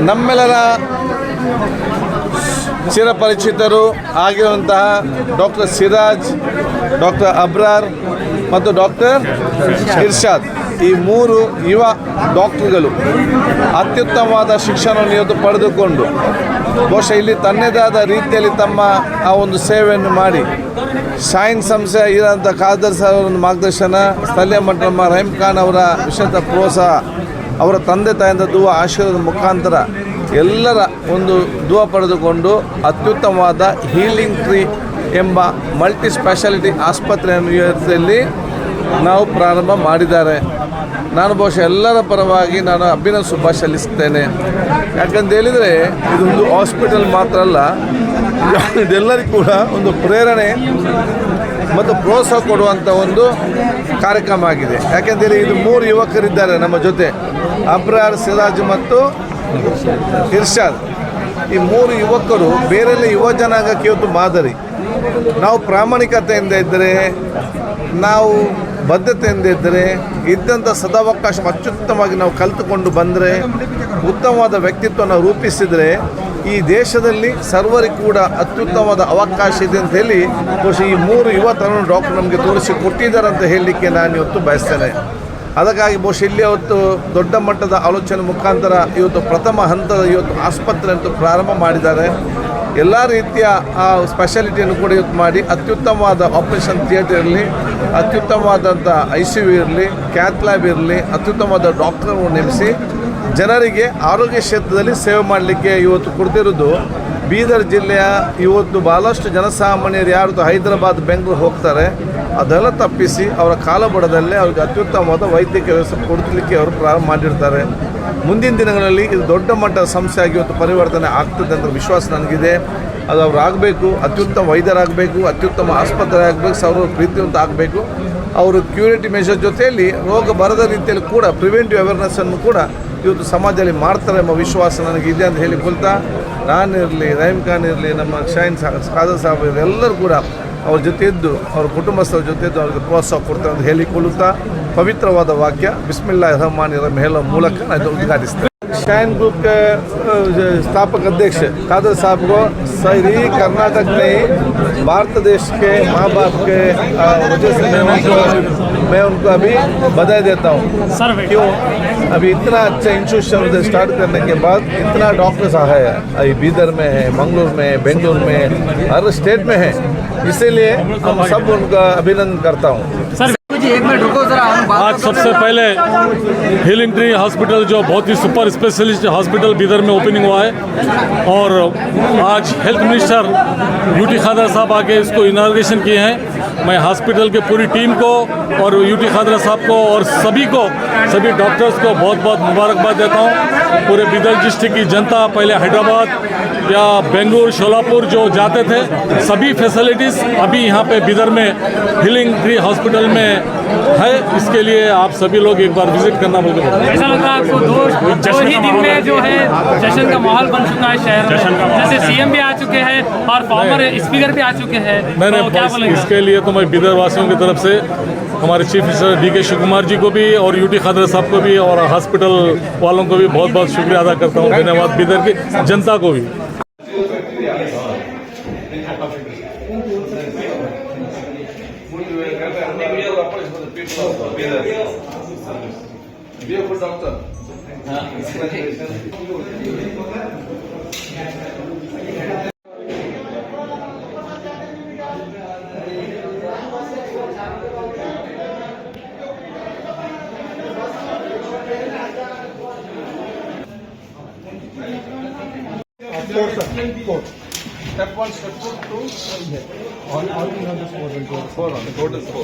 ನಮ್ಮೆಲ್ಲರ ಚಿರಪರಿಚಿತರು ಆಗಿರುವಂತಹ doctor Siraj, doctor Abrar ಮತ್ತು ಡಾಕ್ಟರ್ ಇರ್ಷಾದ್, ಈ ಮೂರು ಯುವ ಡಾಕ್ಟರ್ಗಳು ಅತ್ಯುತ್ತಮವಾದ ಶಿಕ್ಷಣವನ್ನು ಇವತ್ತು ಪಡೆದುಕೊಂಡು ಬಹುಶಃ ಇಲ್ಲಿ ತನ್ನದಾದ ರೀತಿಯಲ್ಲಿ ತಮ್ಮ ಆ ಒಂದು ಸೇವೆಯನ್ನು ಮಾಡಿ ಶೈನ್ ಸಂಸ್ಥೆ ಇರೋಂಥ ಖಾದರ್ ಸರ್ ಅವರ ಮಾರ್ಗದರ್ಶನ, ಸ್ಥಳೀಯ ಮಟ್ಟ ನಮ್ಮ ರಹೀಮ್ ಖಾನ್ ಅವರ ವಿಶೇಷ ಪ್ರೋತ್ಸಾಹ, ಅವರ ತಂದೆ ತಾಯಿಯಿಂದ ದುವಾ ಆಶೀರ್ವಾದ ಮುಖಾಂತರ ಎಲ್ಲರ ಒಂದು ದುವಾ ಪಡೆದುಕೊಂಡು ಅತ್ಯುತ್ತಮವಾದ ಹೀಲಿಂಗ್ ಟ್ರೀ ಎಂಬ ಮಲ್ಟಿ ಸ್ಪೆಷಾಲಿಟಿ ಆಸ್ಪತ್ರೆಯಲ್ಲಿ ನಾವು ಪ್ರಾರಂಭ ಮಾಡಿದ್ದಾರೆ. ನಾನು ಬಹುಶಃ ಎಲ್ಲರ ಪರವಾಗಿ ನಾನು ಅಭಿನಂದನೆ ಶುಭ ಸಲ್ಲಿಸ್ತೇನೆ. ಯಾಕಂತ ಹೇಳಿದರೆ ಇದೊಂದು ಹಾಸ್ಪಿಟಲ್ ಮಾತ್ರ ಅಲ್ಲ, ಇದೆಲ್ಲರಿಗೂ ಕೂಡ ಒಂದು ಪ್ರೇರಣೆ ಮತ್ತು ಪ್ರೋತ್ಸಾಹ ಕೊಡುವಂಥ ಒಂದು ಕಾರ್ಯಕ್ರಮ ಆಗಿದೆ. ಯಾಕೆಂದರೆ ಇದು ಮೂರು ಯುವಕರಿದ್ದಾರೆ ನಮ್ಮ ಜೊತೆ, ಅಬ್ರಾರ್, ಸಿರಾಜ್ ಮತ್ತು ಇರ್ಷಾದ್. ಈ ಮೂರು ಯುವಕರು ಬೇರೆಲ್ಲ ಯುವ ಜನಾಂಗಕ್ಕೆ ಇವತ್ತು ಮಾದರಿ. ನಾವು ಪ್ರಾಮಾಣಿಕತೆಯಿಂದ ಇದ್ದರೆ, ನಾವು ಬದ್ಧತೆಯಿಂದ ಇದ್ದರೆ, ಇದ್ದಂಥ ಸದಾವಕಾಶ ಅತ್ಯುತ್ತಮವಾಗಿ ನಾವು ಕಲಿತುಕೊಂಡು ಬಂದರೆ, ಉತ್ತಮವಾದ ವ್ಯಕ್ತಿತ್ವವನ್ನು ರೂಪಿಸಿದರೆ ಈ ದೇಶದಲ್ಲಿ ಸರ್ವರಿಗೂ ಕೂಡ ಅತ್ಯುತ್ತಮವಾದ ಅವಕಾಶ ಇದೆ ಅಂತ ಹೇಳಿ ಬಹುಶಃ ಈ ಮೂರು ಯುವ ತರುಣ ಡಾಕ್ಟರ್ ನಮಗೆ ತೋರಿಸಿ ಕೊಟ್ಟಿದ್ದಾರೆ ಅಂತ ಹೇಳಲಿಕ್ಕೆ ನಾನು ಇವತ್ತು ಬಯಸ್ತೇನೆ. ಅದಕ್ಕಾಗಿ ಬಹುಶಃ ಇಲ್ಲಿ ಅವತ್ತು ದೊಡ್ಡ ಮಟ್ಟದ ಆಲೋಚನೆ ಮುಖಾಂತರ ಇವತ್ತು ಪ್ರಥಮ ಹಂತದ ಇವತ್ತು ಆಸ್ಪತ್ರೆ ಅಂತೂ ಪ್ರಾರಂಭ ಮಾಡಿದ್ದಾರೆ. ಎಲ್ಲ ರೀತಿಯ ಆ ಸ್ಪೆಷಾಲಿಟಿಯನ್ನು ಕೂಡ ಇವತ್ತು ಮಾಡಿ ಅತ್ಯುತ್ತಮವಾದ ಆಪರೇಷನ್ ಥಿಯೇಟರ್ ಇರಲಿ, ಅತ್ಯುತ್ತಮವಾದಂಥ ICU ಇರಲಿ, ಕ್ಯಾತ್ ಲ್ಯಾಬ್ ಇರಲಿ, ಅತ್ಯುತ್ತಮವಾದ ಡಾಕ್ಟರ್ಗಳನ್ನು ನೇಮಿಸಿ ಜನರಿಗೆ ಆರೋಗ್ಯ ಕ್ಷೇತ್ರದಲ್ಲಿ ಸೇವೆ ಮಾಡಲಿಕ್ಕೆ ಇವತ್ತು ಕೊಡ್ತಿರೋದು. ಬೀದರ್ ಜಿಲ್ಲೆಯ ಇವತ್ತು ಭಾಳಷ್ಟು ಜನಸಾಮಾನ್ಯರು ಯಾರು ಹೈದರಾಬಾದ್, ಬೆಂಗಳೂರು ಹೋಗ್ತಾರೆ, ಅದೆಲ್ಲ ತಪ್ಪಿಸಿ ಅವರ ಕಾಲಬುಡದಲ್ಲೇ ಅವ್ರಿಗೆ ಅತ್ಯುತ್ತಮವಾದ ವೈದ್ಯಕೀಯ ವ್ಯವಸ್ಥೆ ಕೊಡಲಿಕ್ಕೆ ಅವರು ಪ್ರಾರಂಭ ಮಾಡಿರ್ತಾರೆ. ಮುಂದಿನ ದಿನಗಳಲ್ಲಿ ಇದು ದೊಡ್ಡ ಮಟ್ಟದ ಸಂಸ್ಥೆಯಾಗಿ ಇವತ್ತು ಪರಿವರ್ತನೆ ಆಗ್ತದೆ ಅಂತ ವಿಶ್ವಾಸ ನನಗಿದೆ. ಅದು ಅವ್ರು ಆಗಬೇಕು, ಅತ್ಯುತ್ತಮ ವೈದ್ಯರಾಗಬೇಕು, ಅತ್ಯುತ್ತಮ ಆಸ್ಪತ್ರೆ ಆಗಬೇಕು, ಸರ್ವ ಪ್ರೀತಿವಂತ ಆಗಬೇಕು. ಅವರು ಕ್ಯೂರಿಟಿ ಮೆಷರ್ ಜೊತೆಯಲ್ಲಿ ರೋಗ ಬರದ ರೀತಿಯಲ್ಲಿ ಕೂಡ ಪ್ರಿವೆಂಟಿವ್ ಅವೇರ್ನೆಸ್ಸನ್ನು ಕೂಡ ಇವತ್ತು ಸಮಾಜದಲ್ಲಿ ಮಾಡ್ತಾರೆ ಎಂಬ ವಿಶ್ವಾಸ ನನಗಿದೆ ಅಂತ ಹೇಳಿಕೊಳ್ತಾ, ನಾನಿರಲಿ, ರಹೀಮ್ ಖಾನ್ ಇರಲಿ, ನಮ್ಮ ಶೈನ್ ಖಾದರ್ ಸಾಹೇಬ್ ಎಲ್ಲರೂ ಕೂಡ ಅವ್ರ ಜೊತೆ ಇದ್ದು, ಅವ್ರ ಕುಟುಂಬಸ್ಥರ ಜೊತೆ ಇದ್ದು ಅವ್ರಿಗೆ ಪ್ರೋತ್ಸಾಹ ಕೊಡ್ತಾರೆ ಅಂತ ಹೇಳಿಕೊಳ್ಳುತ್ತಾ ಪವಿತ್ರವಾದ ವಾಕ್ಯ ಬಿಸ್ಮಿಲ್ಲಾಹಿರ್ ರಹಮಾನಿರ್ ರಹೀಮ್ ಹೇಳೋ ಮೂಲಕ ನಾನು ಉದ್ಘಾಟಿಸ್ತೇನೆ. शाइन ग्रुप के स्थापक अध्यक्ष खादर साहब को सारी कर्नाटक में भारत देश के माँ बाप के वजह से मैं उनको अभी बधाई देता हूँ. क्यों अभी इतना अच्छा इंस्टीट्यूशन स्टार्ट करने के बाद इतना डॉक्टर्स आए हैं, अभी बीदर में है, मंगलूर में, बेंगलुरु में, हर स्टेट में है. इसीलिए हम सब उनका अभिनंदन करता हूँ. आज सबसे पहले हीलिंग ट्री हॉस्पिटल जो बहुत ही सुपर स्पेशलिस्ट हॉस्पिटल बीदर में ओपनिंग हुआ है, और आज हेल्थ मिनिस्टर यूटी खादर साहब आके इसको इनॉग्रेशन किए हैं. मैं हॉस्पिटल के पूरी टीम को और यूटी खादर साहब को और सभी डॉक्टर्स को बहुत बहुत मुबारकबाद देता हूँ. पूरे बीदर डिस्ट्रिक्ट की जनता, पहले हैदराबाद या बेंगलुरु, शोलापुर जो जाते थे, सभी फैसिलिटीज़ अभी यहाँ पे बीदर में हीलिंग ट्री हॉस्पिटल में है. इसके लिए आप सभी लोग एक बार विजिट करना बोलते हैं. ऐसा लग रहा है आपको दो ही दिन में जो है जश्न का माहौल बन चुका है शहर में, जैसे CM भी आ चुके हैं और फॉर्मर स्पीकर भी आ चुके हैं. नहीं, इसके लिए तो मैं बीदर वासियों की तरफ से हमारे chief minister DK Shiv Kumar ji को भी और यूटी खादर साहब को भी और हॉस्पिटल वालों को भी बहुत बहुत शुक्रिया अदा करता हूँ. धन्यवाद बीदर की जनता को भी. Be a good doctor. Step 1, step 2, all we have is 4 on the total 4.